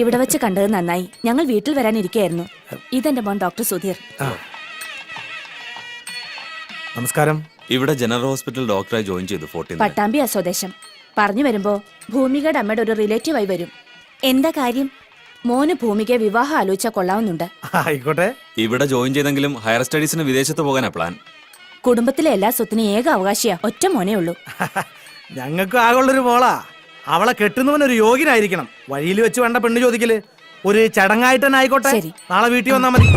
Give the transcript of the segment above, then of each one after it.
ഇവിടെ വെച്ച് കണ്ടത് നന്നായി. ഞങ്ങൾ വീട്ടിൽ വരാനിരിക്കുകയായിരുന്നു. ഇതെന്റെ മോൻ ഡോക്ടർ സുധീർ. നമസ്കാരം. ഇവിടെ ജനറൽ ഹോസ്പിറ്റൽ ഡോക്ടറായി ജോയിൻ ചെയ്തു. പട്ടാമ്പി സ്വദേശം. പറഞ്ഞു വരുമ്പോ ഭൂമികയുടെ അമ്മയുടെ ഒരു റിലേറ്റീവായി വരും. എന്താ കാര്യം? മോന് ഭൂമികയെ വിവാഹം ആലോചിച്ചാൽ കൊള്ളാവുന്നുണ്ട്. ആയിക്കോട്ടെ. ഇവിടെ ജോയിൻ ചെയ്തെങ്കിലും ഹയർ സ്റ്റഡീസിന് വിദേശത്ത് പോകാനാ പ്ലാൻ. കുടുംബത്തിലെ എല്ലാ സ്വത്തിനും ഏക അവകാശിയാ ഒറ്റ മോനേ ഉള്ളൂ. ഞങ്ങൾക്ക് ആകുള്ളൊരു മോളാ. അവളെ കെട്ടുന്നവൻ ഒരു യോഗ്യനായിരിക്കണം. വഴിയിൽ വെച്ച് വേണ്ട പെണ്ണ് ചോദിക്കല്. ഒരു ചടങ്ങായിട്ട് തന്നെ ആയിക്കോട്ടെ. നാളെ വീട്ടിൽ വന്നാ മതി.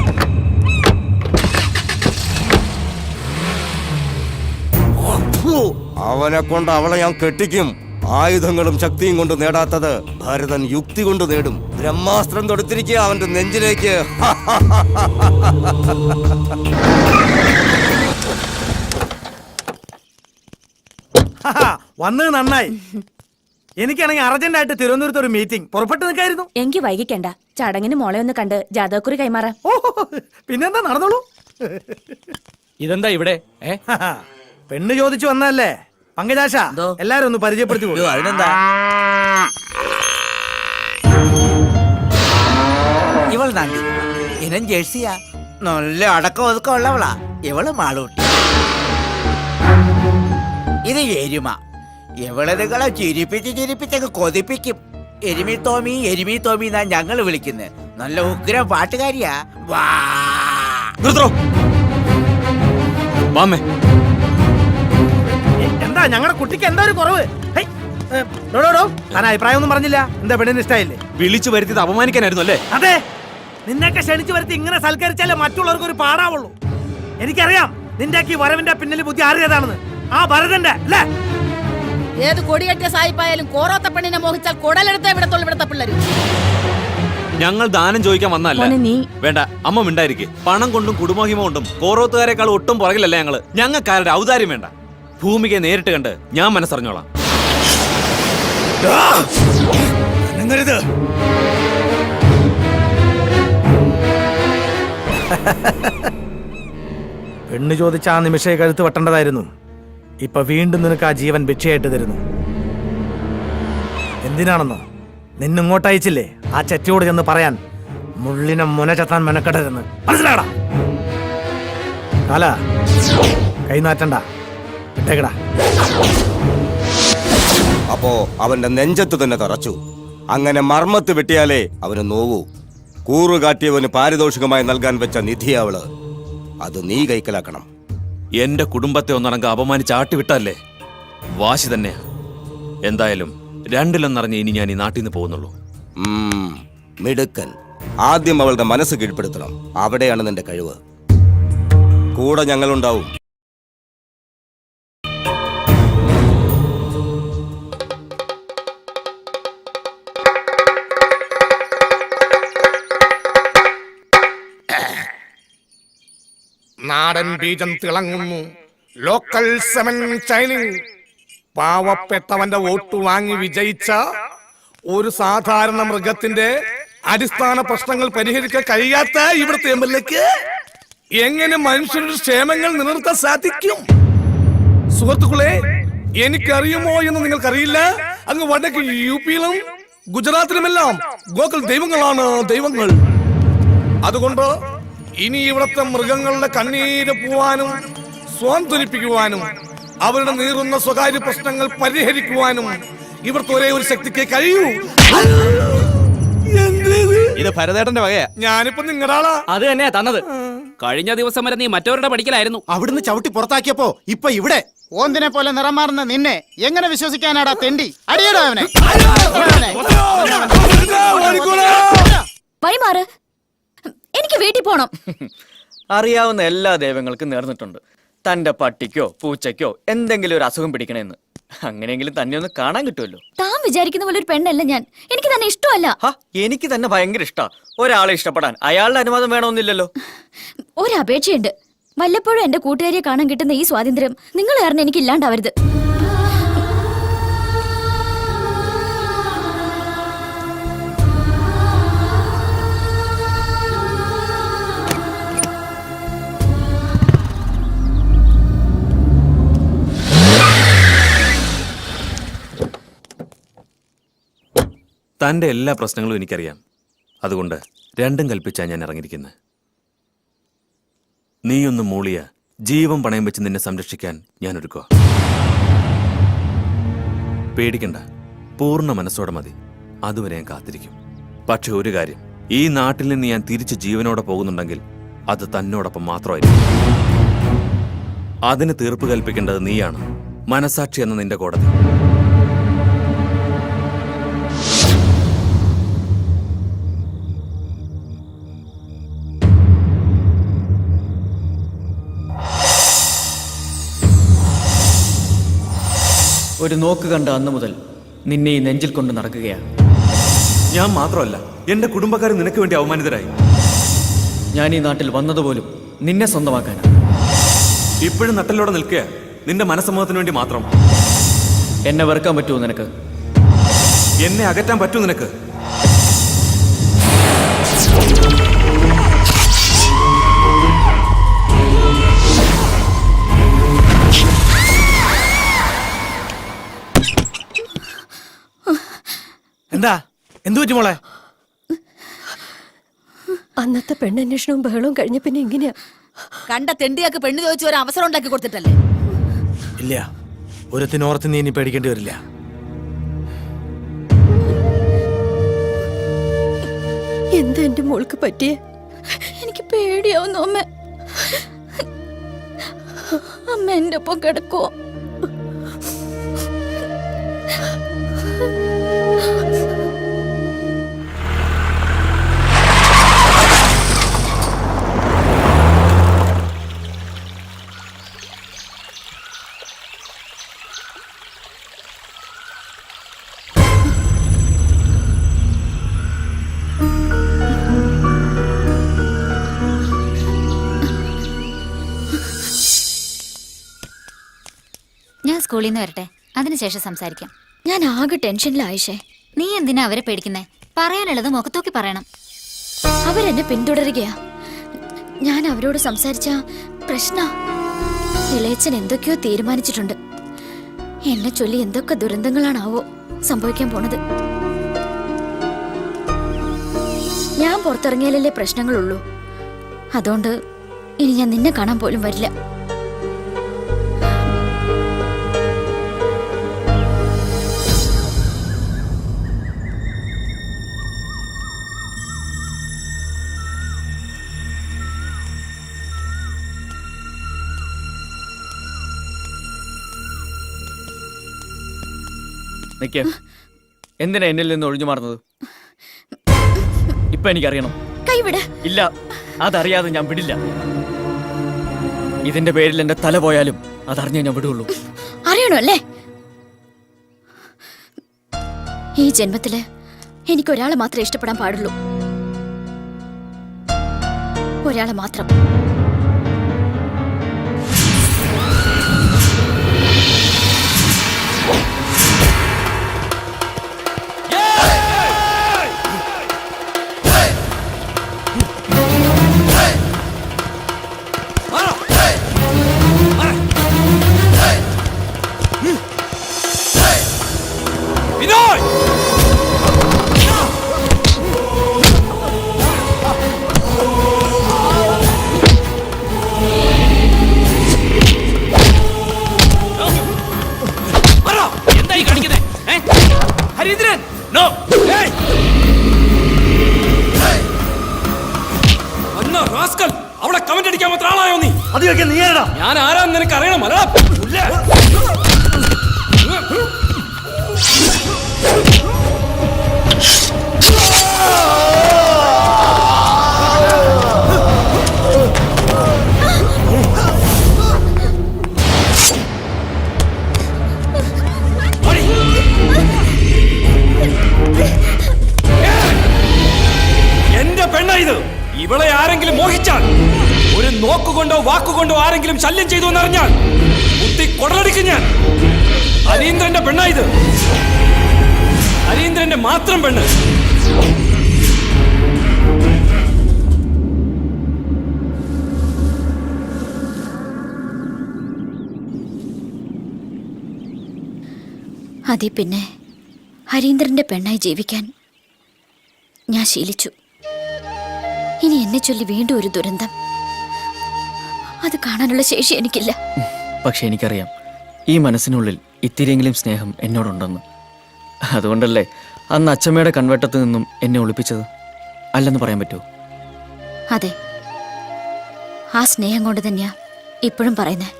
അവനെ കൊണ്ട് അവളെ ഞാൻ കെട്ടിക്കും. ആയുധങ്ങളും ശക്തിയും കൊണ്ട് നേടാത്തത് ഭരതൻ യുക്തി കൊണ്ട് നേടും. ബ്രഹ്മാസ്ത്രം തൊടുത്തിരിക്കുക അവന്റെ നെഞ്ചിലേക്ക്. വന്നത് നന്നായി. എനിക്കാണെങ്കിൽ അർജന്റായിട്ട് തിരുവനന്തപുരത്ത് ഒരു മീറ്റിംഗ് പുറപ്പെട്ടു നിൽക്കായിരുന്നു. എനിക്ക് വൈകിക്കണ്ട. ചടങ്ങിന് മോളെ ഒന്ന് കണ്ട് ജാതകക്കുറി കൈമാറാം. പിന്നെന്താ, നടന്നോളൂ. ഇതെന്താ ഇവിടെ? പെണ്ണ് ചോദിച്ചു വന്നല്ലേ പങ്കജാശ. എല്ലാരും ഒന്ന് പരിചയപ്പെടുത്തി. അതിനെന്താ? ഇവൾ നാണ്ടി ഇനം ജേഴ്സിയാ. നല്ല അടക്കം ഒതുക്കം ഉള്ളവളാ. ഇവള് മാളൂട്ടി. ഇത് എരുമ. ഇവളതുകളെ ചിരിപ്പിച്ചങ്ങ് കൊതിപ്പിക്കും. എരുമി തോമി എന്നാ ഞങ്ങള് വിളിക്കുന്നത്. നല്ല ഉഗ്രം പാട്ടുകാരിയാ. എന്താ ഞങ്ങളുടെ കുട്ടിക്ക് എന്താ ഒരു കുറവ്? ഞാൻ അഭിപ്രായം ഒന്നും പറഞ്ഞില്ല. എന്താ പെണ്ണിന് ഇഷ്ടായില്ലേ? വിളിച്ചു വരുത്തിയത് അപമാനിക്കാനായിരുന്നു അല്ലേ? അതെ, നിന്നൊക്കെ ക്ഷണിച്ചു വരുത്തി ഇങ്ങനെ സൽക്കരിച്ചാലേ മറ്റുള്ളവർക്ക് ഒരു പാടാവുള്ളൂ. എനിക്കറിയാം നിന്റെ ഈ വരവിന്റെ പിന്നിൽ ബുദ്ധി ആറിയതാണെന്ന്. ആ ഭരതന്റെ അല്ലേ? ഏത് കൊടികെട്ടിയ സായിപ്പായാലും കോറാത്ത പെണ്ണിനെ മോഹിച്ചാൽ കുടലെടുത്തേ വിടത്തുള്ളൂ ഇവിടത്തെ പിള്ളേര്. ഞങ്ങൾ ദാനം ചോദിക്കാൻ വന്നല്ല. വേണ്ട, അമ്മ മിണ്ടായിരിക്കെ. പണം കൊണ്ടും കുടുംബഹിമ കൊണ്ടും കോറോത്തുകാരെക്കാൾ ഒട്ടും പുറകിലല്ല ഞങ്ങള്. ഞങ്ങൾക്കാരുടെ ഔദാര്യം വേണ്ട. ഭൂമികയെ നേരിട്ട് കണ്ട് ഞാൻ മനസ്സറിഞ്ഞോളാം. പെണ്ണ് ചോദിച്ച ആ നിമിഷയെ കഴുത്ത് വെട്ടേണ്ടതായിരുന്നു. ഇപ്പൊ വീണ്ടും നിനക്ക് ആ ജീവൻ ഭിക്ഷയായിട്ട് തരുന്നു. എന്തിനാണെന്നോ? നിന്നിങ്ങോട്ട് അയച്ചില്ലേ ആ ചെറ്റിയോട് ചെന്ന് പറയാൻ, മുള്ളിനെ മുന ചത്താൻ മെനക്കെടരുന്ന്. മനസ്സിലാടാ? കാല കൈനാറ്റണ്ട, വിട്ടേക്കടാ. അപ്പോ അവന്റെ നെഞ്ചത്ത് തന്നെ തറച്ചു. അങ്ങനെ മർമ്മത്ത് വെട്ടിയാലേ അവന് നോവൂ. കൂറുകാട്ടിയവന് പാരിതോഷികമായി നൽകാൻ വെച്ച നിധി അവള്. അത് നീ കൈക്കലാക്കണം. എന്റെ കുടുംബത്തെ ഒന്നടങ്കം അപമാനിച്ച് ആട്ടിവിട്ടല്ലേ? വാശി തന്നെയാ. എന്തായാലും രണ്ടിലൊന്നറിഞ്ഞ് ഇനി ഞാൻ ഈ നാട്ടിൽ നിന്ന് പോകുന്നുള്ളൂ. മിടുക്കൻ. ആദ്യം അവളുടെ മനസ്സ് കീഴ്പ്പെടുത്തണം. അവിടെയാണ് നിന്റെ കഴിവ്. കൂടെ ഞങ്ങളുണ്ടാവും. നാടൻ ബീജം തിളങ്ങുന്നു. Local semen shining. പാവപ്പെട്ടവന്റെ വോട്ട് വാങ്ങി വിജയിച്ച ഒരു സാധാരണ മൃഗത്തിന്റെ അടിസ്ഥാന പ്രശ്നങ്ങൾ പരിഹരിക്കാൻ കഴിയാത്ത ഇവിടുത്തെ എംഎൽഎക്ക് എങ്ങനെ മനുഷ്യരുടെ ക്ഷേമങ്ങൾ നിലനിർത്താൻ സാധിക്കും? സുഹൃത്തുക്കളെ, എനിക്കറിയുമോ എന്ന് നിങ്ങൾക്കറിയില്ല. അങ്ങ് വടക്ക് യുപിയിലും ഗുജറാത്തിലുമെല്ലാം ഗോകുൽ ദൈവങ്ങളാണ് ദൈവങ്ങൾ. അതുകൊണ്ട് ഇനി ഇവിടുത്തെ മൃഗങ്ങളുടെ കണ്ണീര് പോവാനും സ്വാന്തനിപ്പിക്കുവാനും അവരുടെ നീറുന്ന സ്വകാര്യ പ്രശ്നങ്ങൾ പരിഹരിക്കുവാനും ഇവിടുത്തെ ഒരേ ഒരു ശക്തിക്ക് കഴിയൂ. ഇത് ഭരതേട്ടന്റെ വകയാ. ഞാനിപ്പോ നിങ്ങളുടെ ആളാ. അത് തന്നെയാ തന്നത്. കഴിഞ്ഞ ദിവസം വരെ നീ മറ്റവരുടെ പഠിക്കലായിരുന്നു. അവിടുന്ന് ചവിട്ടി പുറത്താക്കിയപ്പോ ഇപ്പൊ ഇവിടെ ഓന്തിനെ പോലെ നിറം മാറുന്ന നിന്നെ എങ്ങനെ വിശ്വസിക്കാനാടാ തെണ്ടി? അടിയടാ അവനെ. വഴിമാറ്, എനിക്ക് വീട്ടിൽ പോണം. അറിയാവുന്ന എല്ലാ ദൈവങ്ങൾക്കും നേർന്നിട്ടുണ്ട് തന്റെ പട്ടിക്കോ പൂച്ചയ്ക്കോ എന്തെങ്കിലും ഒരു അസുഖം പിടിക്കണേന്ന്. അങ്ങനെയെങ്കിലും തന്നെ ഒന്ന് കാണാൻ കിട്ടുമല്ലോ. താൻ വിചാരിക്കുന്ന പോലെ ഒരു പെണ്ണല്ല ഞാൻ. എനിക്ക് തന്നെ ഇഷ്ടമല്ല. എനിക്ക് തന്നെ ഭയങ്കര ഇഷ്ടാ. ഒരാളെ ഇഷ്ടപ്പെടാൻ അയാളുടെ അനുവാദം വേണമെന്നില്ലല്ലോ. ഒരപേക്ഷയുണ്ട്. വല്ലപ്പോഴും എന്റെ കൂട്ടുകാരിയെ കാണാൻ കിട്ടുന്ന ഈ സ്വാതന്ത്ര്യം നിങ്ങൾ കാരണം എനിക്ക് ഇല്ലാണ്ടാവരുത്. തന്റെ എല്ലാ പ്രശ്നങ്ങളും എനിക്കറിയാം. അതുകൊണ്ട് രണ്ടും കൽപ്പിച്ചാ ഞാൻ ഇറങ്ങിയിരിക്കുന്നത്. നീയൊന്ന് മൂളിയ ജീവൻ പണയം വെച്ച് നിന്നെ സംരക്ഷിക്കാൻ ഞാൻ ഒരുക്കുക. പേടിക്കണ്ട, പൂർണ്ണ മനസ്സോടെ മതി. അതുവരെ ഞാൻ കാത്തിരിക്കും. പക്ഷെ ഒരു കാര്യം, ഈ നാട്ടിൽ നിന്ന് ഞാൻ തിരിച്ച് ജീവനോടെ പോകുന്നുണ്ടെങ്കിൽ അത് തന്നോടൊപ്പം മാത്രമായിരിക്കും. അതിന് തീർപ്പ് കൽപ്പിക്കേണ്ടത് നീയാണ്, മനസാക്ഷി എന്ന നിന്റെ കോടതി. ഒരു നോക്ക് കണ്ട അന്നു മുതൽ നിന്നെ ഈ നെഞ്ചിൽ കൊണ്ട് നടക്കുകയാണ്. ഞാൻ മാത്രമല്ല, എന്റെ കുടുംബക്കാർ നിനക്ക് വേണ്ടി അവമാനിതരായി. ഞാൻ ഈ നാട്ടിൽ വന്നതുപോലും നിന്നെ സ്വന്തമാക്കാനാണ്. ഇപ്പോഴും നട്ടലോടെ നിൽക്കുക, നിന്റെ മനസ്സമ്മതത്തിന് വേണ്ടി മാത്രം. എന്നെ വെറുക്കാൻ പറ്റുമോ നിനക്ക്? എന്നെ അകറ്റാൻ പറ്റൂ നിനക്ക്? എന്താ എന്തു പറ്റി മോളെ? അന്നത്തെ പെണ്ണന്വേഷണവും ബഹളവും കഴിഞ്ഞ പിന്നെ ഇങ്ങനെയാ. കണ്ട തെണ്ടിയൊക്കെ പെണ്ണ് ചോദിച്ച് ഒരു അവസരം ഉണ്ടാക്കി കൊടുത്തിട്ടല്ലേ? ഇല്ല, ഒരുത്തിനോർത്ത് നീ ഇനി പേടിക്കേണ്ടി വരില്ല. എന്താ എന്റെ മോൾക്ക് പറ്റിയേ? എനിക്ക് പേടിയാവുന്നു അമ്മ. അമ്മ എന്റെ ഒപ്പം കിടക്കുവോ? ഞാൻ സ്കൂളിൽ നിന്ന് വരട്ടെ, അതിനുശേഷം സംസാരിക്കാം. ഞാൻ ആകെ ടെൻഷനിലായിഷേ. നീ എന്തിനാ അവരെ പേടിക്കുന്നേ? പറയാനുള്ളത് മുഖത്തോക്കി പറയണം. അവരെന്നെ പിന്തുടരുകയാ. ഞാൻ അവരോട് സംസാരിച്ച പ്രശ്ന. ഇളയച്ചൻ എന്തൊക്കെയോ തീരുമാനിച്ചിട്ടുണ്ട്. എന്നെ ചൊല്ലി എന്തൊക്കെ ദുരന്തങ്ങളാണാവോ സംഭവിക്കാൻ പോണത്. ഞാൻ പുറത്തിറങ്ങിയാലല്ലേ പ്രശ്നങ്ങളുള്ളൂ. അതുകൊണ്ട് ഇനി ഞാൻ നിന്നെ കാണാൻ പോലും വരില്ല. നിക്ക്. എന്തിനാ എന്നിൽ നിന്ന് ഒഴിഞ്ഞു മാറുന്നത്? ഇപ്പൊ എനിക്കറിയണം. കൈവിട്. ഇല്ല, അതറിയാതെ ഞാൻ വിടില്ല. ഇതിന്റെ പേരിൽ എന്റെ തല പോയാലും അതറിഞ്ഞേ ഞാൻ വിടുള്ളൂ. അറിയണോ അല്ലേ? ഈ ജന്മത്തില് എനിക്കൊരാളെ മാത്രമേ ഇഷ്ടപ്പെടാൻ പാടുള്ളൂ. ഒരാളെ മാത്രം. അവളെ കമന്റ് അടിക്കാൻ മാത്രം ആളായോ നീ? അതൊക്കെ നീ ഞാൻ ആരാന്ന് നിനക്ക് അറിയണം. എന്റെ പെണ്ണ ഇത്. ഇവളെ ആരെങ്കിലും മോഹിച്ചാൽ, ഒരു നോക്കുകൊണ്ടോ വാക്കുകൊണ്ടോ ആരെങ്കിലും ശല്യം ചെയ്തു എന്നറിഞ്ഞാൽ കുത്തി കൊടലടിക്കും ഞാൻ. അരീന്ദ്രന്റെ പെണ്ണായത്. അരീന്ദ്രന്റെ മാത്രം പെണ്ണ്. അതെ, പിന്നെ ഹരീന്ദ്രന്റെ പെണ്ണായി ജീവിക്കാൻ ഞാൻ ശീലിച്ചു. ഇനി എന്നെ ചൊല്ലി വീണ്ടും ഒരു ദുരന്തം. അത് കാണാനുള്ള ശേഷി എനിക്കില്ല. പക്ഷെ എനിക്കറിയാം ഈ മനസ്സിനുള്ളിൽ ഇത്തിരിയെങ്കിലും സ്നേഹം എന്നോടുണ്ടെന്ന്. അതുകൊണ്ടല്ലേ അന്ന് അച്ചമ്മയുടെ കൺവെട്ടത്ത് നിന്നും എന്നെ ഒളിപ്പിച്ചത്? അല്ലെന്ന് പറയാൻ പറ്റുമോ? അതെ, ആ സ്നേഹം കൊണ്ട് തന്നെയാ ഇപ്പോഴും പറയുന്നേ.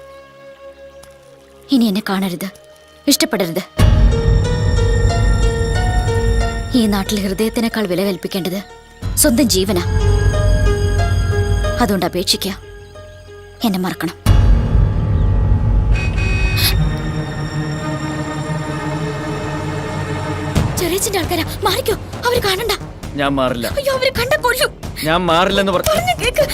ഇനി എന്നെ കാണരുത്, ഇഷ്ടപ്പെടരുത്. ഈ നാട്ടിൽ ഹൃദയത്തിനേക്കാൾ വില കൽപ്പിക്കേണ്ടത് സ്വന്തം ജീവനാ. അതുകൊണ്ട് അപേക്ഷിക്ക, എന്നെ മറക്കണം. ചെറിയച്ഛന്റെ ആൾക്കാരാ, മാറിക്കോ. അവര് കാണണ്ട. ഞാൻ മാറില്ല. അയ്യോ, അവര് കണ്ട കൊല്ലും. ഞാൻ മാറില്ലെന്ന് പറഞ്ഞു. കേക്ക്.